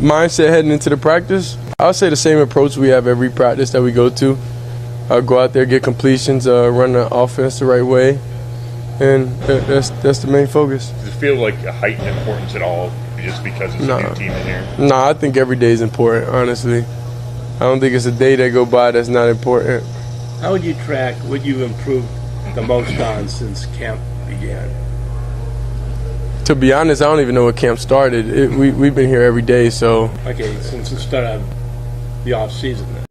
mindset heading into the practice, I would say the same approach we have every practice that we go to. Go out there, get completions, run the offense the right way, and that's the main focus. Does it feel like a heightened importance at all just because it's a new team in here? Nah, I think every day is important, honestly. I don't think it's a day that go by that's not important. How would you track what you've improved the most on since camp began? To be honest, I don't even know what camp started. We've been here every day, so. Okay, since the start of the off season then.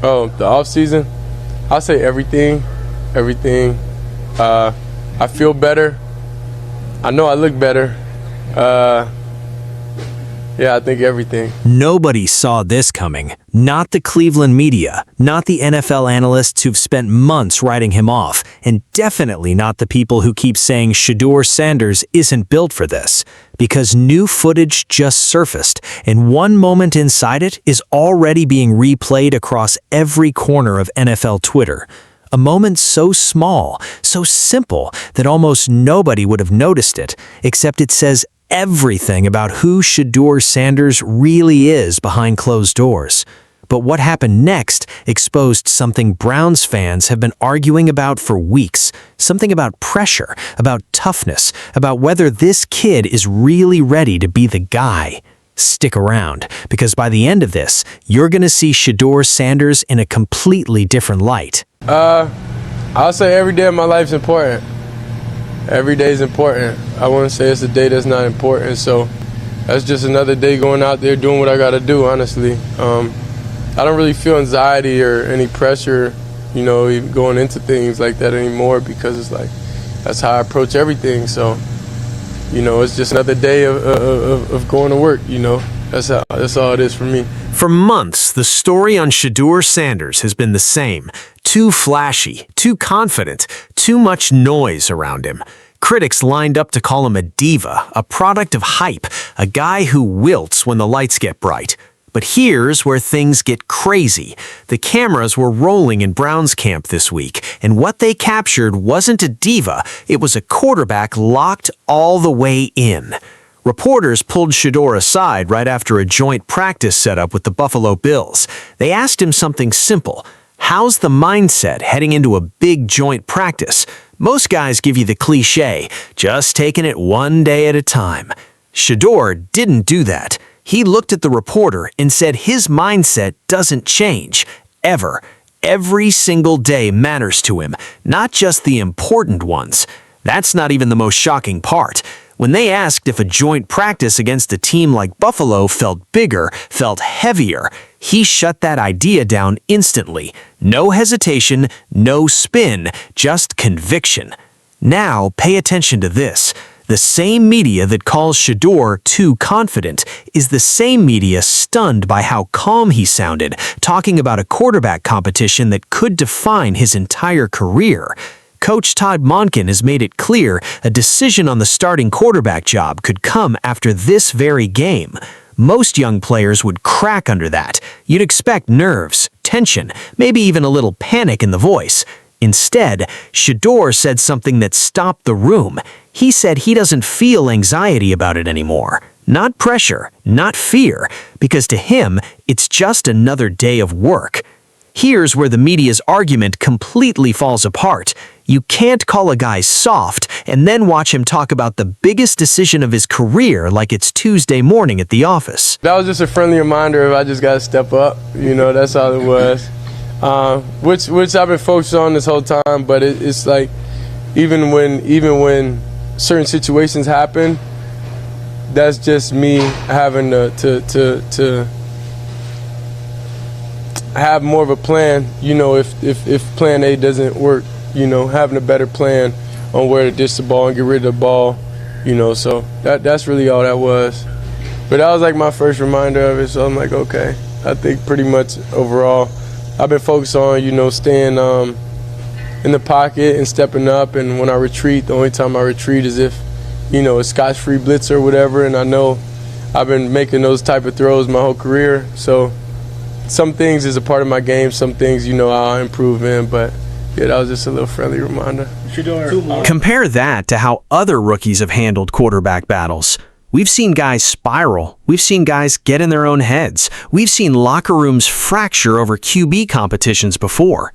Oh, the off season? I'll say everything. I feel better. I know I look better. Yeah, I think everything. Nobody saw this coming. Not the Cleveland media, not the NFL analysts who've spent months writing him off, and definitely not the people who keep saying Shedeur Sanders isn't built for this. Because new footage just surfaced, and one moment inside it is already being replayed across every corner of NFL Twitter. A moment so small, so simple, that almost nobody would have noticed it, except it says everything about who Shedeur Sanders really is behind closed doors. But what happened next exposed something Browns fans have been arguing about for weeks. Something about pressure, about toughness, about whether this kid is really ready to be the guy. Stick around, because by the end of this, you're going to see Shedeur Sanders in a completely different light. I'll say every day of my life is important. Every day is important. I wouldn't say it's a day that's not important, so that's just another day going out there doing what I got to do, honestly. I don't really feel anxiety or any pressure, even going into things like that anymore, because it's like that's how I approach everything. So, it's just another day of going to work, That's all it is for me. For months, the story on Shedeur Sanders has been the same. Too flashy, too confident, too much noise around him. Critics lined up to call him a diva, a product of hype, a guy who wilts when the lights get bright. But here's where things get crazy. The cameras were rolling in Browns camp this week, and what they captured wasn't a diva, it was a quarterback locked all the way in. Reporters pulled Shedeur aside right after a joint practice setup with the Buffalo Bills. They asked him something simple. How's the mindset heading into a big joint practice? Most guys give you the cliche, just taking it one day at a time. Shedeur didn't do that. He looked at the reporter and said his mindset doesn't change, ever. Every single day matters to him, not just the important ones. That's not even the most shocking part. When they asked if a joint practice against a team like Buffalo felt bigger, felt heavier, he shut that idea down instantly. No hesitation, no spin, just conviction. Now, pay attention to this. The same media that calls Shedeur too confident is the same media stunned by how calm he sounded, talking about a quarterback competition that could define his entire career. Coach Todd Monken has made it clear a decision on the starting quarterback job could come after this very game. Most young players would crack under that. You'd expect nerves, tension, maybe even a little panic in the voice. Instead, Shedeur said something that stopped the room. He said he doesn't feel anxiety about it anymore. Not pressure, not fear, because to him, it's just another day of work. Here's where the media's argument completely falls apart. You can't call a guy soft and then watch him talk about the biggest decision of his career like it's Tuesday morning at the office. That was just a friendly reminder of I just got to step up. That's all it was. Which I've been focused on this whole time, but it's like even when certain situations happen, that's just me having to have more of a plan, if plan A doesn't work, having a better plan on where to dish the ball and get rid of the ball, so that's really all that was. But that was like my first reminder of it, so I'm like, okay. I think pretty much overall I've been focused on, staying in the pocket and stepping up, and when I retreat, the only time I retreat is if, a scotch-free blitz or whatever, and I know I've been making those type of throws my whole career, so some things is a part of my game, some things, I'll improve in, but yeah, that was just a little friendly reminder. Compare that to how other rookies have handled quarterback battles. We've seen guys spiral. We've seen guys get in their own heads. We've seen locker rooms fracture over QB competitions before.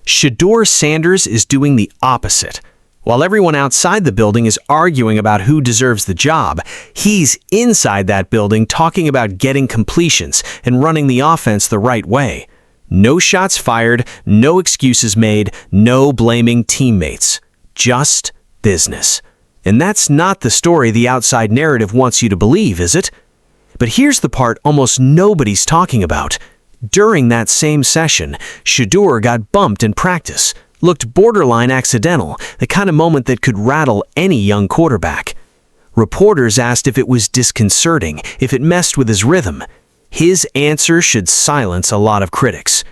Shedeur Sanders is doing the opposite. While everyone outside the building is arguing about who deserves the job, he's inside that building talking about getting completions and running the offense the right way. No shots fired, no excuses made, no blaming teammates. Just business. And that's not the story the outside narrative wants you to believe, is it? But here's the part almost nobody's talking about. During that same session, Shedeur got bumped in practice. Looked borderline accidental, the kind of moment that could rattle any young quarterback. Reporters asked if it was disconcerting, if it messed with his rhythm. His answer should silence a lot of critics.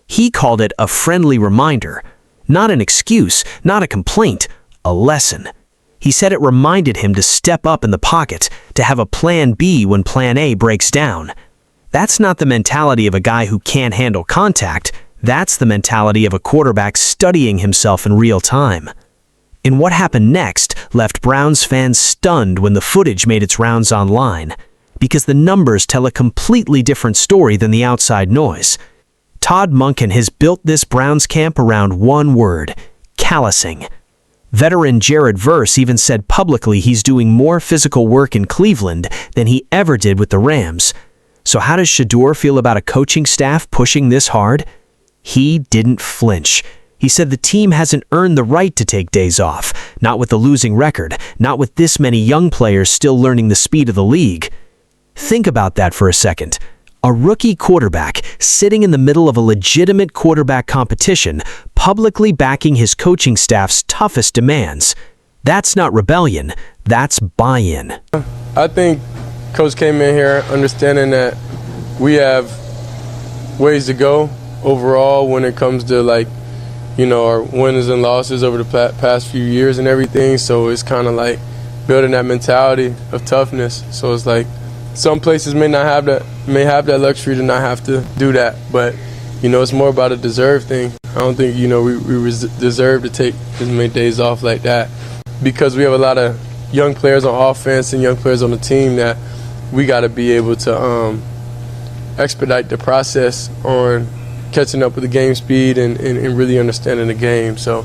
He called it a friendly reminder. Not an excuse, not a complaint, a lesson. He said it reminded him to step up in the pocket, to have a plan B when plan A breaks down. That's not the mentality of a guy who can't handle contact. That's the mentality of a quarterback studying himself in real time. And what happened next left Browns fans stunned when the footage made its rounds online, because the numbers tell a completely different story than the outside noise. Todd Monken has built this Browns camp around one word: callousing. Veteran Jared Verse even said publicly he's doing more physical work in Cleveland than he ever did with the Rams. So how does Shedeur feel about a coaching staff pushing this hard? He didn't flinch. He said the team hasn't earned the right to take days off, not with the losing record, not with this many young players still learning the speed of the league. Think about that for a second. A rookie quarterback sitting in the middle of a legitimate quarterback competition, publicly backing his coaching staff's toughest demands. That's not rebellion, that's buy-in. I think Coach came in here understanding that we have ways to go overall when it comes to, like, you know, our wins and losses over the past few years and everything. So it's kind of like building that mentality of toughness. So it's like some places may have that luxury to not have to do that, but you know, it's more about a deserved thing. I don't think, you know, we deserve to take as many days off like that, because we have a lot of young players on offense and young players on the team that we got to be able to expedite the process on catching up with the game speed and really understanding the game. So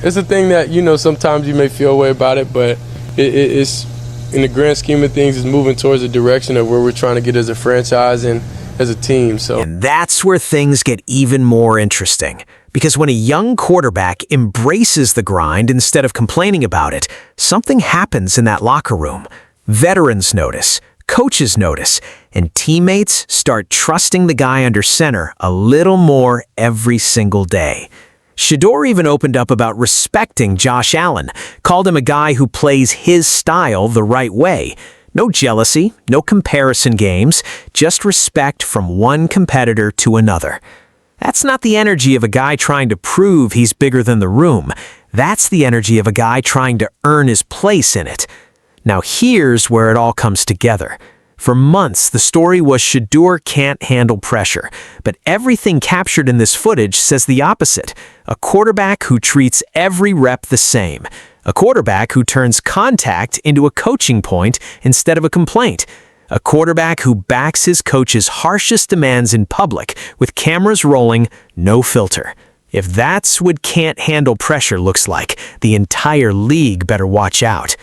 it's a thing that, you know, sometimes you may feel a way about it, but it's, in the grand scheme of things, is moving towards the direction of where we're trying to get as a franchise and as a team. So, and that's where things get even more interesting. Because when a young quarterback embraces the grind instead of complaining about it, something happens in that locker room. Veterans notice, coaches notice, and teammates start trusting the guy under center a little more every single day. Shedeur even opened up about respecting Josh Allen, called him a guy who plays his style the right way. No jealousy, no comparison games, just respect from one competitor to another. That's not the energy of a guy trying to prove he's bigger than the room. That's the energy of a guy trying to earn his place in it. Now here's where it all comes together. For months, the story was Shedeur can't handle pressure, but everything captured in this footage says the opposite. A quarterback who treats every rep the same. A quarterback who turns contact into a coaching point instead of a complaint. A quarterback who backs his coach's harshest demands in public, with cameras rolling, no filter. If that's what can't handle pressure looks like, the entire league better watch out.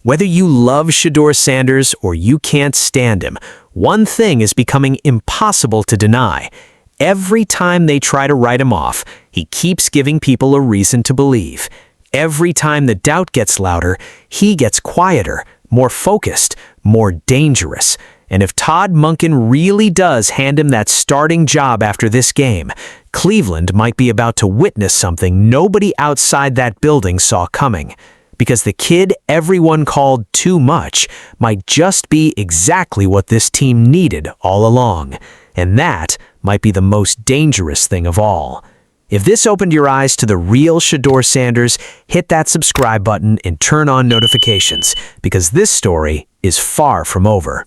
Whether you love Shedeur Sanders or you can't stand him, one thing is becoming impossible to deny. Every time they try to write him off, he keeps giving people a reason to believe. Every time the doubt gets louder, he gets quieter, more focused, more dangerous. And if Todd Monken really does hand him that starting job after this game, Cleveland might be about to witness something nobody outside that building saw coming. Because the kid everyone called too much might just be exactly what this team needed all along. And that might be the most dangerous thing of all. If this opened your eyes to the real Shedeur Sanders, hit that subscribe button and turn on notifications, because this story is far from over.